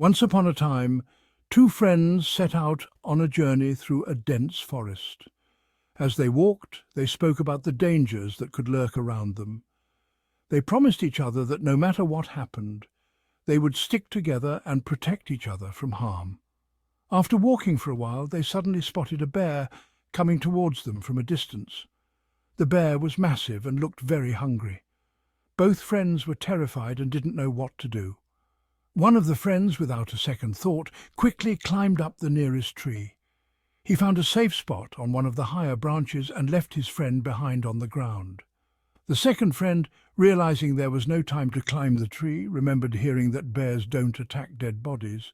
Once upon a time, two friends set out on a journey through a dense forest. As they walked, they spoke about the dangers that could lurk around them. They promised each other that no matter what happened, they would stick together and protect each other from harm. After walking for a while, they suddenly spotted a bear coming towards them from a distance. The bear was massive and looked very hungry. Both friends were terrified and didn't know what to do. One of the friends, without a second thought, quickly climbed up the nearest tree. He found a safe spot on one of the higher branches and left his friend behind on the ground. The second friend, realizing there was no time to climb the tree, remembered hearing that bears don't attack dead bodies.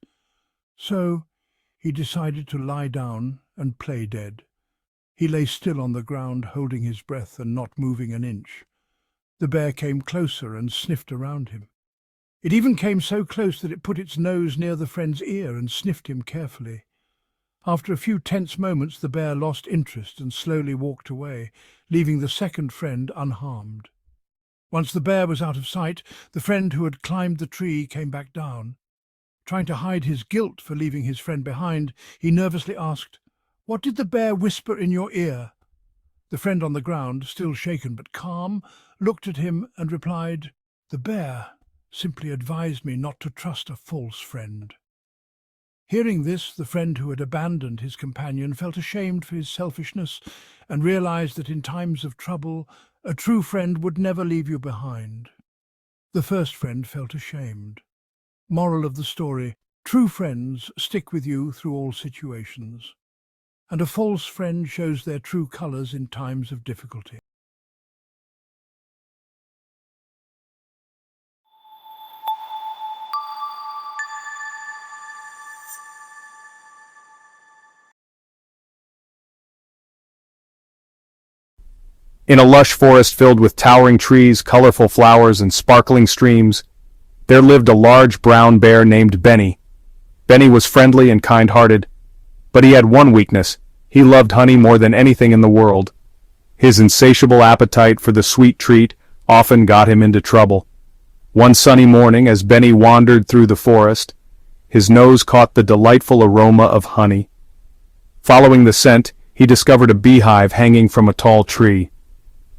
So he decided to lie down and play dead. He lay still on the ground, holding his breath and not moving an inch. The bear came closer and sniffed around him. It even came so close that it put its nose near the friend's ear and sniffed him carefully. After a few tense moments, the bear lost interest and slowly walked away, leaving the second friend unharmed. Once the bear was out of sight, the friend who had climbed the tree came back down. Trying to hide his guilt for leaving his friend behind, he nervously asked, "What did the bear whisper in your ear?" The friend on the ground, still shaken but calm, looked at him and replied, "The bear simply advised me not to trust a false friend." Hearing this, the friend who had abandoned his companion felt ashamed for his selfishness and realized that in times of trouble, a true friend would never leave you behind. The first friend felt ashamed. Moral of the story: true friends stick with you through all situations, and a false friend shows their true colors in times of difficulty. In a lush forest filled with towering trees, colorful flowers, and sparkling streams, there lived a large brown bear named Benny. Benny was friendly and kind-hearted, but he had one weakness: he loved honey more than anything in the world. His insatiable appetite for the sweet treat often got him into trouble. One sunny morning, as Benny wandered through the forest, his nose caught the delightful aroma of honey. Following the scent, he discovered a beehive hanging from a tall tree.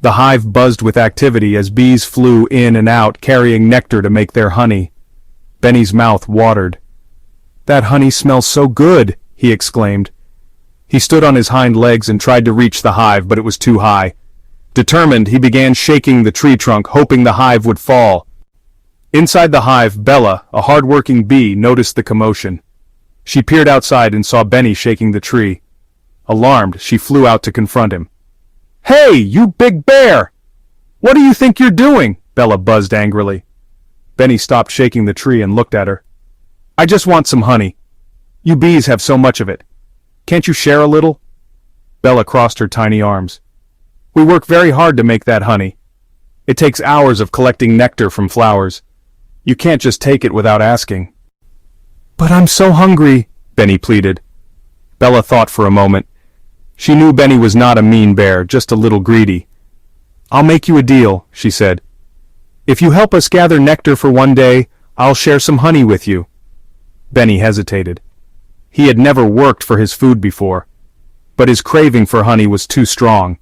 The hive buzzed with activity as bees flew in and out, carrying nectar to make their honey. Benny's mouth watered. "That honey smells so good," he exclaimed. He stood on his hind legs and tried to reach the hive, but it was too high. Determined, he began shaking the tree trunk, hoping the hive would fall. Inside the hive, Bella, a hard-working bee, noticed the commotion. She peered outside and saw Benny shaking the tree. Alarmed, she flew out to confront him. "Hey, you big bear! What do you think you're doing?" Bella buzzed angrily. Benny stopped shaking the tree and looked at her. "I just want some honey. You bees have so much of it. Can't you share a little?" Bella crossed her tiny arms. "We work very hard to make that honey. It takes hours of collecting nectar from flowers. You can't just take it without asking." "But I'm so hungry," Benny pleaded. Bella thought for a moment. She knew Benny was not a mean bear, just a little greedy. "I'll make you a deal," she said. "If you help us gather nectar for one day, I'll share some honey with you." Benny hesitated. He had never worked for his food before, but his craving for honey was too strong.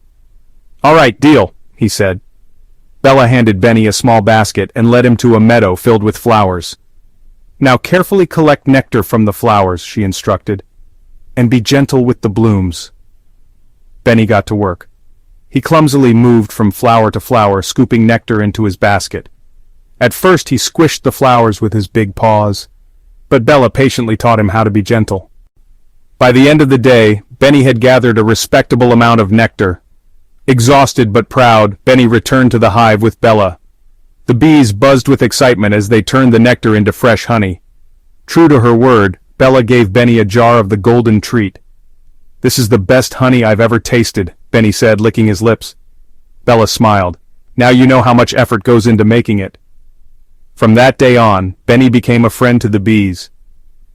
"All right, deal," he said. Bella handed Benny a small basket and led him to a meadow filled with flowers. "Now carefully collect nectar from the flowers," she instructed, "and be gentle with the blooms." Benny got to work. He clumsily moved from flower to flower, scooping nectar into his basket. At first he squished the flowers with his big paws, but Bella patiently taught him how to be gentle. By the end of the day, Benny had gathered a respectable amount of nectar. Exhausted but proud, Benny returned to the hive with Bella. The bees buzzed with excitement as they turned the nectar into fresh honey. True to her word, Bella gave Benny a jar of the golden treat. "This is the best honey I've ever tasted," Benny said, licking his lips. Bella smiled. "Now you know how much effort goes into making it." From that day on, Benny became a friend to the bees.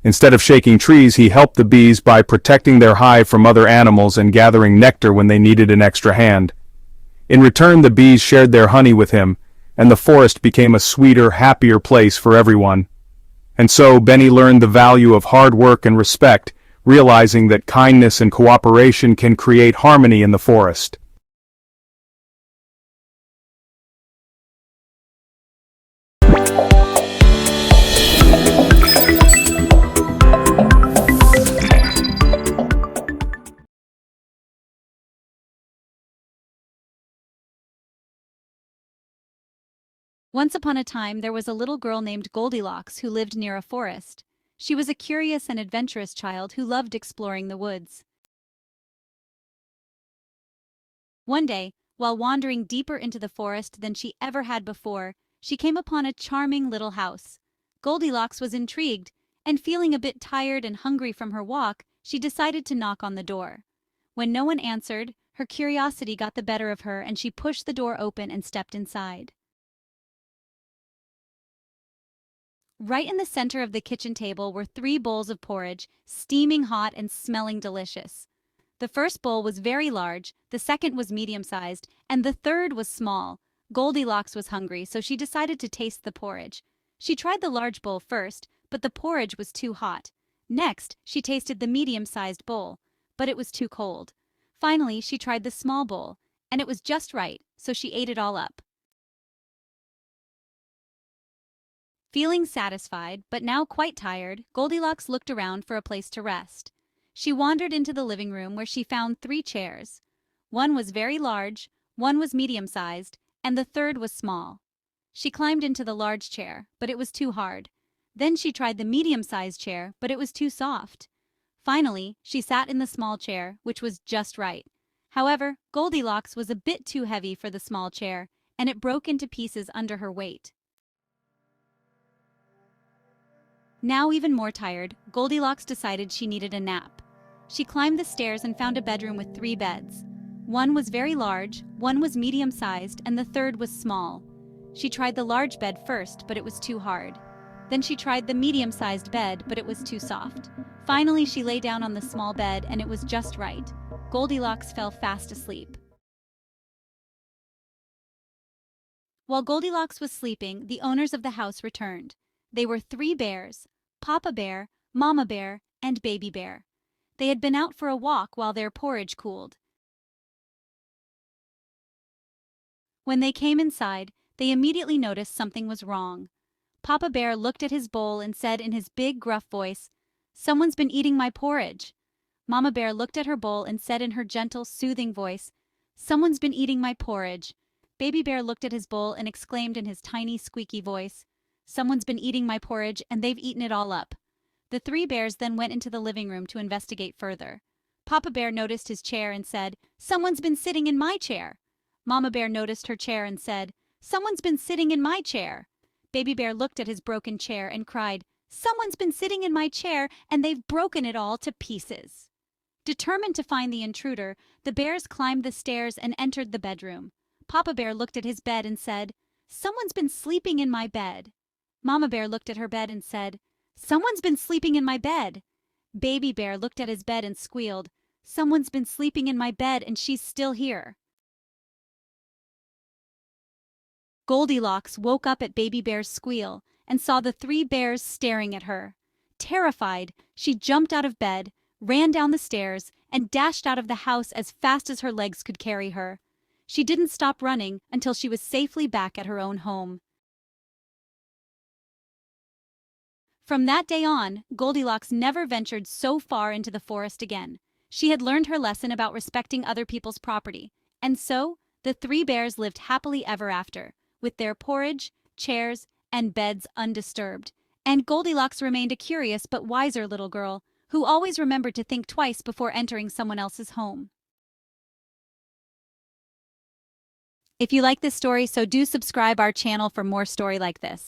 Instead of shaking trees, he helped the bees by protecting their hive from other animals and gathering nectar when they needed an extra hand. In return, the bees shared their honey with him, and the forest became a sweeter, happier place for everyone. And so Benny learned the value of hard work and respect, realizing that kindness and cooperation can create harmony in the forest. Once upon a time, there was a little girl named Goldilocks who lived near a forest. She was a curious and adventurous child who loved exploring the woods. One day, while wandering deeper into the forest than she ever had before, she came upon a charming little house. Goldilocks was intrigued, and feeling a bit tired and hungry from her walk, she decided to knock on the door. When no one answered, her curiosity got the better of her and she pushed the door open and stepped inside. Right in the center of the kitchen table were 3 bowls of porridge, steaming hot and smelling delicious. The first bowl was very large, the second was medium-sized, and the third was small. Goldilocks was hungry, so she decided to taste the porridge. She tried the large bowl first, but the porridge was too hot. Next, she tasted the medium-sized bowl, but it was too cold. Finally, she tried the small bowl, and it was just right, so she ate it all up. Feeling satisfied, but now quite tired, Goldilocks looked around for a place to rest. She wandered into the living room where she found 3 chairs. One was very large, one was medium-sized, and the third was small. She climbed into the large chair, but it was too hard. Then she tried the medium-sized chair, but it was too soft. Finally, she sat in the small chair, which was just right. However, Goldilocks was a bit too heavy for the small chair, and it broke into pieces under her weight. Now even more tired, Goldilocks decided she needed a nap. She climbed the stairs and found a bedroom with 3 beds. One was very large, one was medium-sized, and the third was small. She tried the large bed first, but it was too hard. Then she tried the medium-sized bed, but it was too soft. Finally, she lay down on the small bed, and it was just right. Goldilocks fell fast asleep. While Goldilocks was sleeping, the owners of the house returned. They were 3 bears: Papa Bear, Mama Bear, and Baby Bear. They had been out for a walk while their porridge cooled. When they came inside, they immediately noticed something was wrong. Papa Bear looked at his bowl and said in his big, gruff voice, "Someone's been eating my porridge." Mama Bear looked at her bowl and said in her gentle, soothing voice, "Someone's been eating my porridge." Baby Bear looked at his bowl and exclaimed in his tiny, squeaky voice, "Someone's been eating my porridge and they've eaten it all up." The 3 bears then went into the living room to investigate further. Papa Bear noticed his chair and said, "Someone's been sitting in my chair." Mama Bear noticed her chair and said, "Someone's been sitting in my chair." Baby Bear looked at his broken chair and cried, "Someone's been sitting in my chair and they've broken it all to pieces." Determined to find the intruder, the bears climbed the stairs and entered the bedroom. Papa Bear looked at his bed and said, "Someone's been sleeping in my bed." Mama Bear looked at her bed and said, "Someone's been sleeping in my bed." Baby Bear looked at his bed and squealed, "Someone's been sleeping in my bed and she's still here." Goldilocks woke up at Baby Bear's squeal and saw the 3 bears staring at her. Terrified, she jumped out of bed, ran down the stairs, and dashed out of the house as fast as her legs could carry her. She didn't stop running until she was safely back at her own home. From that day on, Goldilocks never ventured so far into the forest again. She had learned her lesson about respecting other people's property, and so the 3 bears lived happily ever after, with their porridge, chairs, and beds undisturbed. And Goldilocks remained a curious but wiser little girl, who always remembered to think twice before entering someone else's home. If you like this story, so do subscribe our channel for more story like this.